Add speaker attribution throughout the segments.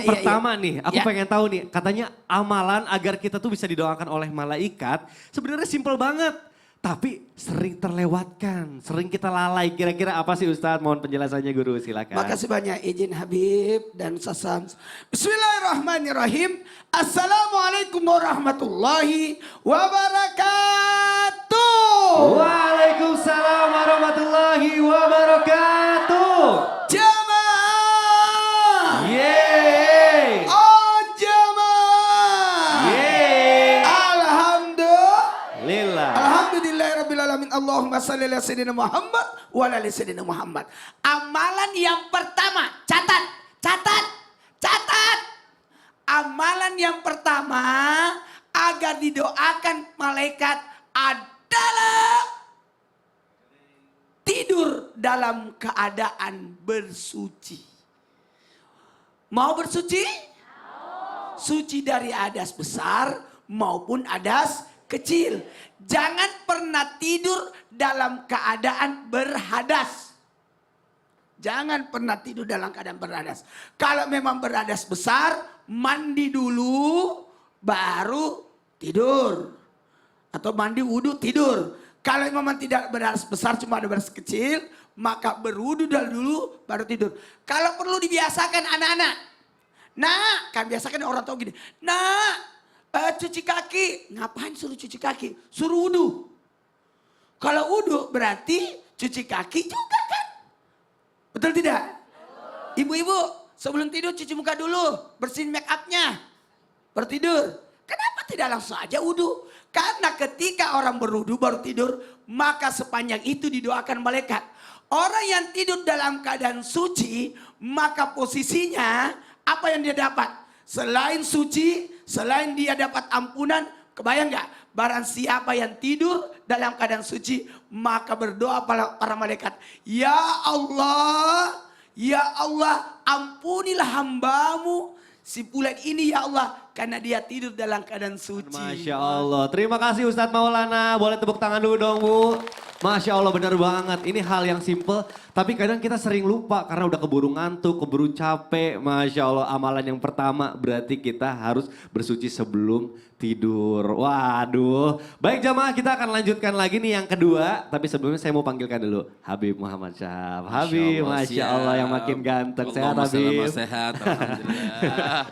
Speaker 1: yang pertama nih, aku pengen tahu nih, katanya amalan agar kita tuh bisa didoakan oleh malaikat, sebenarnya simpel banget. Tapi sering terlewatkan, sering kita lalai. Kira-kira apa sih Ustadz? Mohon penjelasannya Guru, silakan.
Speaker 2: Makasih banyak izin Habib dan Sasan. Bismillahirrahmanirrahim. Assalamualaikum warahmatullahi wabarakatuh.
Speaker 1: Waalaikumsalam warahmatullahi wabarakatuh.
Speaker 2: Jamaah.
Speaker 1: Yeay.
Speaker 2: Oh jamaah.
Speaker 1: Yeay.
Speaker 2: Alhamdulillah. Alhamdulillahirrabbilalamin. Allahumma salli ala sayyidina Muhammad wa ala ali sayyidina Muhammad. Amalan yang pertama, catat. Amalan yang pertama agar didoakan malaikat adalah tidur dalam keadaan bersuci. Mau bersuci? Suci dari hadas besar maupun hadas kecil. Jangan pernah tidur dalam keadaan berhadas. Jangan pernah tidur dalam keadaan berhadas. Kalau memang berhadas besar, mandi dulu baru tidur. Atau mandi wudhu tidur. Kalau memang tidak berhadas besar cuma ada berhadas kecil, maka berwudhu dulu baru tidur. Kalau perlu dibiasakan anak-anak. Nah, kan biasakan orang tua gini. Nah, cuci kaki. Ngapain suruh cuci kaki? Suruh wudhu. Kalau wudhu berarti cuci kaki juga kan? Betul tidak? Ibu-ibu sebelum tidur cuci muka dulu. Bersihin make upnya. Baru tidur. Kenapa tidak langsung aja wudhu? Karena ketika orang berwudhu baru tidur, maka sepanjang itu didoakan malaikat. Orang yang tidur dalam keadaan suci, maka posisinya apa yang dia dapat? Selain suci, selain dia dapat ampunan, kebayang gak? Barang siapa yang tidur dalam keadaan suci, maka berdoa para malaikat. Ya Allah, ampunilah hambamu si fulan ini ya Allah. Karena dia tidur dalam keadaan suci.
Speaker 1: Masya Allah. Terima kasih Ustadz Maulana. Boleh tepuk tangan dulu dong Bu. Masya Allah benar banget. Ini hal yang simple. Tapi kadang kita sering lupa karena udah keburu ngantuk, keburu capek. Masya Allah amalan yang pertama berarti kita harus bersuci sebelum tidur. Waduh. Baik jamaah kita akan lanjutkan lagi nih yang kedua. Tapi sebelumnya saya mau panggilkan dulu Habib Muhammad Syahab. Habib Masya Allah yang makin ganteng. Sehat Habib.
Speaker 3: Sehat Alhamdulillah.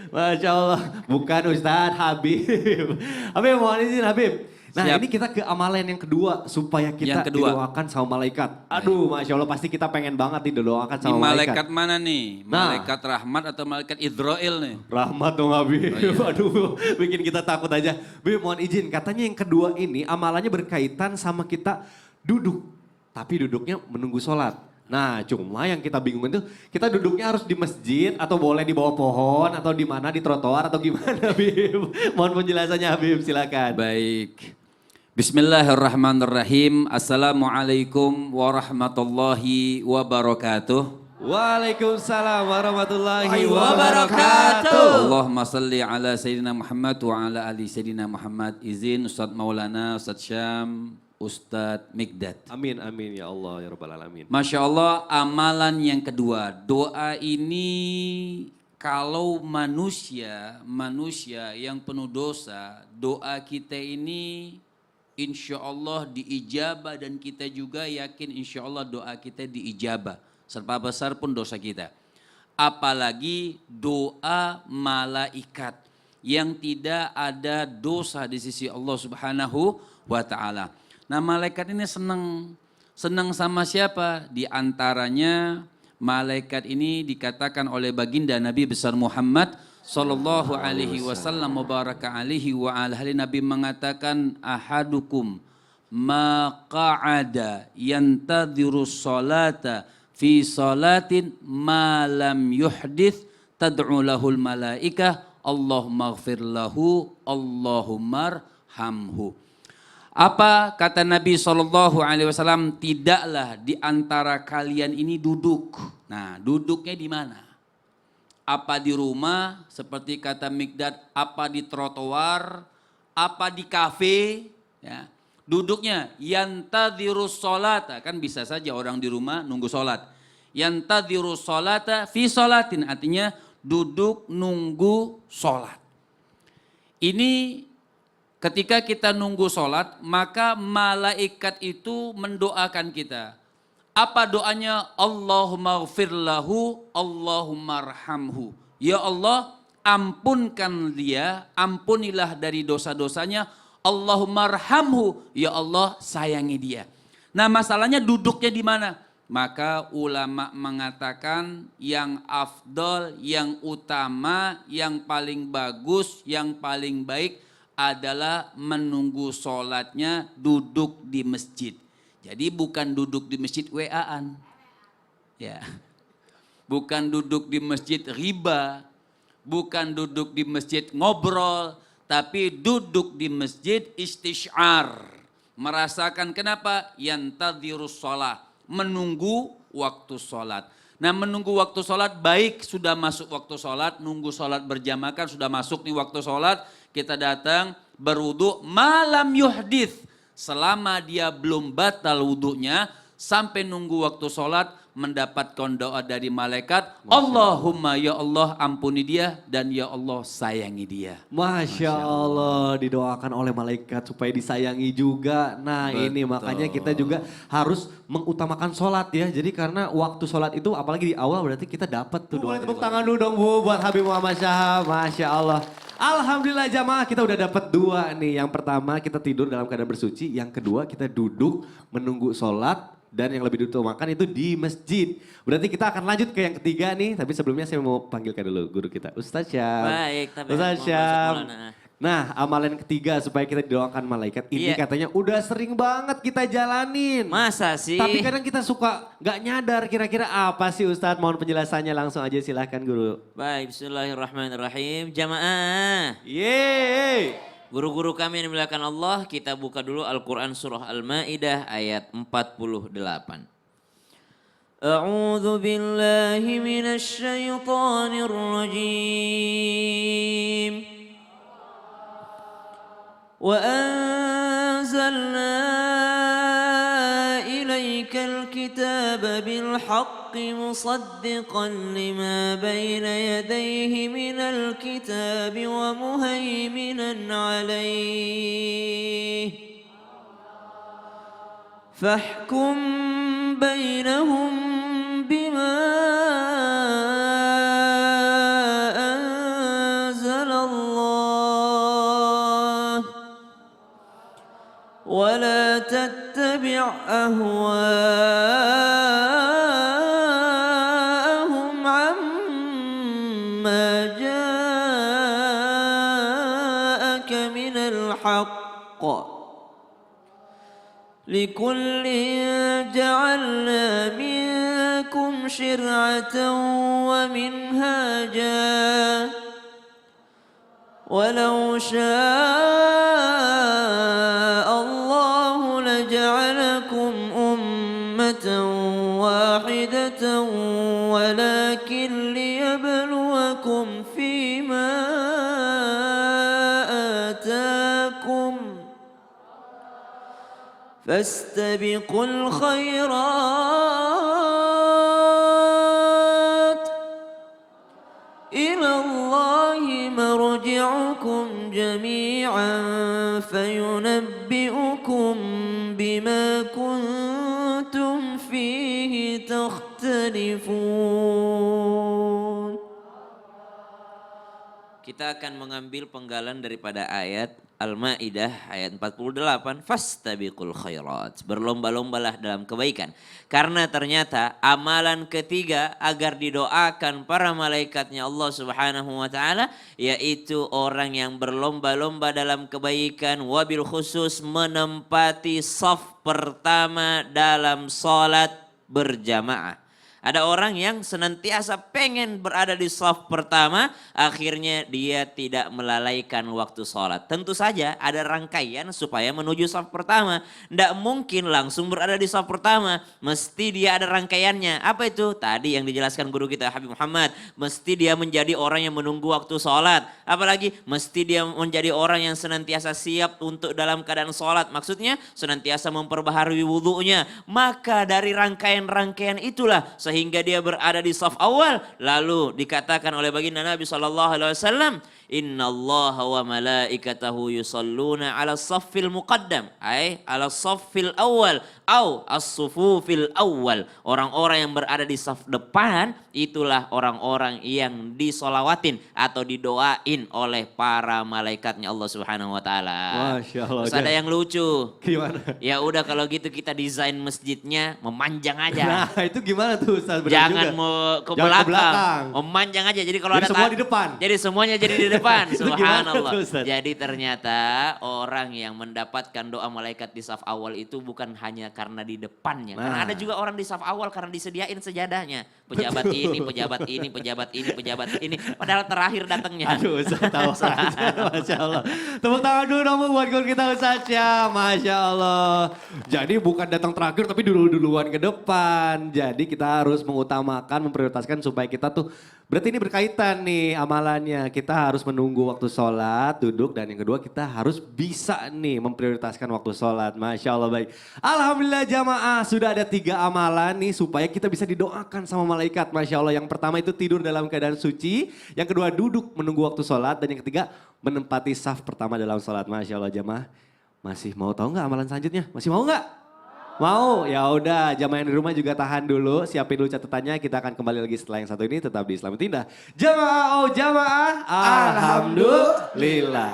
Speaker 1: Masya Allah. Bukan Ustadz Habib. Habib mohon izin Habib. Nah
Speaker 3: Siap.
Speaker 1: ini kita ke amalan yang kedua supaya kita didoakan sama malaikat. Aduh Masya Allah pasti kita pengen banget didoakan sama malaikat.
Speaker 3: Malaikat mana nih? Malaikat rahmat atau malaikat Idrail nih?
Speaker 1: Rahmat dong Habib.
Speaker 3: Oh, iya.
Speaker 1: Aduh bikin kita takut aja. Habib mohon izin katanya yang kedua ini amalannya berkaitan sama kita duduk. Tapi duduknya menunggu sholat. Nah cuma yang kita bingung itu kita duduknya harus di masjid atau boleh di bawah pohon atau di mana di trotoar atau gimana Habib. Mohon penjelasannya Habib silakan.
Speaker 3: Baik. Bismillahirrahmanirrahim. Assalamualaikum warahmatullahi wabarakatuh.
Speaker 1: Waalaikumsalam warahmatullahi wabarakatuh.
Speaker 3: Allahumma salli ala Sayyidina Muhammad wa ala ali Sayyidina Muhammad. Izin Ustadz Maulana, Ustadz Syam, Ustadz Mikdad.
Speaker 1: Amin amin ya Allah ya Rabbal Alamin.
Speaker 3: Masya Allah amalan yang kedua. Doa ini kalau manusia yang penuh dosa, doa kita ini insya Allah diijabah dan kita juga yakin insya Allah doa kita diijabah. Serba besar pun dosa kita. Apalagi doa malaikat yang tidak ada dosa di sisi Allah Subhanahu wa ta'ala. Nah malaikat ini senang sama siapa? Di antaranya malaikat ini dikatakan oleh baginda Nabi besar Muhammad sallallahu alaihi wasallam mubaraka alaihi wa alihi. Nabi mengatakan ahadukum ma qa'ada yantadhiru salata fi salatin ma lam yuhdith tad'u lahul malaikah Allahumma ighfir lahu Allahumma arhamhu. Apa kata Nabi sallallahu alaihi wasallam? Tidaklah di antara kalian ini duduk. Nah, duduknya di mana? Apa di rumah seperti kata Mikdad, apa di trotoar, apa di kafe, ya. Duduknya yantadhirus sholata, kan bisa saja orang di rumah nunggu sholat. Yantadhirus sholata fi sholatin, artinya duduk nunggu sholat. Ini ketika kita nunggu sholat, maka malaikat itu mendoakan kita. Apa doanya? Allahumma gfirlahu, Allahumma arhamhu. Ya Allah, ampunkan dia, ampunilah dari dosa-dosanya. Allahumma arhamhu, ya Allah sayangi dia. Nah masalahnya duduknya di mana? Maka ulama mengatakan yang afdol, yang utama, yang paling bagus, yang paling baik adalah menunggu sholatnya duduk di masjid. Jadi bukan duduk di masjid WA-an. Ya. Bukan duduk di masjid riba, bukan duduk di masjid ngobrol, tapi duduk di masjid istisyar. Merasakan kenapa? Yantadhirus sholat. Menunggu waktu sholat. Nah menunggu waktu sholat baik sudah masuk waktu sholat, nunggu sholat berjamaah kan sudah masuk nih waktu sholat, kita datang berwudu malam yuhdith. Selama dia belum batal wudunya sampai nunggu waktu sholat mendapatkan doa dari malaikat. Allahumma ya Allah ampuni dia dan ya Allah sayangi dia.
Speaker 1: Masya Allah didoakan oleh malaikat supaya disayangi juga. Nah ini makanya kita juga harus mengutamakan sholat ya. Jadi karena waktu sholat itu apalagi di awal berarti kita dapat tuh doa. Boleh tepuk tangan dulu dong Bu buat Habib Muhammad Syahab. Masya Allah. Alhamdulillah jamaah kita udah dapat dua nih. Yang pertama kita tidur dalam keadaan bersuci. Yang kedua kita duduk menunggu sholat. Dan yang lebih diutamakan itu di masjid. Berarti kita akan lanjut ke yang ketiga nih. Tapi sebelumnya saya mau panggilkan dulu guru kita. Ustaz Syam.
Speaker 4: Baik, tapi
Speaker 1: Ustaz Syam. Nah amalan ketiga supaya kita didoakan malaikat. Ini katanya udah sering banget kita jalanin.
Speaker 4: Masa sih?
Speaker 1: Tapi kadang kita suka gak nyadar kira-kira apa sih Ustadz. Mohon penjelasannya langsung aja silahkan guru.
Speaker 4: Baik, bismillahirrahmanirrahim. Jamaah.
Speaker 1: Yeay.
Speaker 4: Guru-guru kami yang dimuliakan Allah, kita buka dulu Al-Quran Surah Al-Ma'idah ayat 48. A'udzu billahi minasy syaithanir rajim. Wa anzalna ilaikal kitaba bil haqqi musaddiqan lima bayna yadayhi minal kitabi wa muhaiminan alayhi. Fahkum bainahum bima anzalallah wa la tattabi' ahwa'ahum amma ja'aka minal haqq. لكل جعلنا منكم شرعة ومنهاجا ولو شاء الله لجعلكم أمة واحدة ولكن ليبلوكم فيما آتاكم فاستبقوا الخيرات إلى الله مرجعكم جميعا فينبئكم بما كنتم فيه تختلفون. Kita akan mengambil penggalan daripada ayat Al-Ma'idah ayat 48. Fastabiqul khairat. Berlomba-lombalah dalam kebaikan. Karena ternyata amalan ketiga agar didoakan para malaikatnya Allah Subhanahu wa ta'ala. Yaitu orang yang berlomba-lomba dalam kebaikan. Wabil khusus menempati saf pertama dalam salat berjamaah. Ada orang yang senantiasa pengen berada di saf pertama, akhirnya dia tidak melalaikan waktu sholat. Tentu saja ada rangkaian supaya menuju saf pertama. Tidak mungkin langsung berada di saf pertama, mesti dia ada rangkaiannya. Apa itu? Tadi yang dijelaskan guru kita Habib Muhammad. Mesti dia menjadi orang yang menunggu waktu sholat. Apalagi mesti dia menjadi orang yang senantiasa siap untuk dalam keadaan sholat. Maksudnya senantiasa memperbaharui wudhunya. Maka dari rangkaian-rangkaian itulah sehingga dia berada di saf awal. Lalu dikatakan oleh baginda Nabi SAW, Innallaha wa malaikatahu yusalluna ala saffil muqaddam. Ay ala saffil awal. Au as-sufufil awal. Orang-orang yang berada di saf depan, itulah orang-orang yang disolawatin atau didoain oleh para malaikatnya Allah Subhanahu wa taala.
Speaker 1: Masya Allah.
Speaker 4: Terus ada yang lucu.
Speaker 1: Gimana?
Speaker 4: Ya udah kalau gitu kita desain masjidnya memanjang aja.
Speaker 1: Nah itu gimana tuh Ustaz? Benar
Speaker 4: Jangan
Speaker 1: juga.
Speaker 4: mau ke
Speaker 1: Jangan ke
Speaker 4: belakang.
Speaker 1: belakang.
Speaker 4: Memanjang aja. Jadi kalau
Speaker 1: Jadi
Speaker 4: ada
Speaker 1: semua di depan.
Speaker 4: Jadi semuanya jadi di depan.
Speaker 1: Itu gimana
Speaker 4: Subhanallah.
Speaker 1: tuh, Ustaz?
Speaker 4: Jadi ternyata orang yang mendapatkan doa malaikat di saf awal itu bukan hanya karena di depannya. Karena
Speaker 1: Nah.
Speaker 4: ada juga orang di saf awal karena disediain sejadahnya. Pejabat ini, pejabat ini, pejabat ini, pejabat ini. Padahal terakhir datangnya.
Speaker 1: Aduh Ustaz tahu aja. Masya Allah. Tepuk tangan dulu dong Bu, buat guru kita Ustaz ya. Masya Allah. Jadi bukan datang terakhir tapi duluan ke depan. Jadi kita harus mengutamakan, memprioritaskan supaya kita tuh, berarti ini berkaitan nih amalannya. Kita harus menunggu waktu sholat, duduk. Dan yang kedua kita harus bisa nih memprioritaskan waktu sholat. Masya Allah baik. Alhamdulillah jamaah sudah ada 3 amalan nih supaya kita bisa didoakan sama malaikat. Masya Allah yang pertama itu tidur dalam keadaan suci. Yang kedua duduk menunggu waktu sholat. Dan yang ketiga menempati saf pertama dalam sholat. Masya Allah jamaah. Masih mau tahu nggak amalan selanjutnya? Masih mau nggak? Mau? Ya udah, jamaah yang di rumah juga tahan dulu, siapin dulu catatannya. Kita akan kembali lagi setelah yang satu ini tetap di Islam Indah. Jamaah, oh jamaah, alhamdulillah.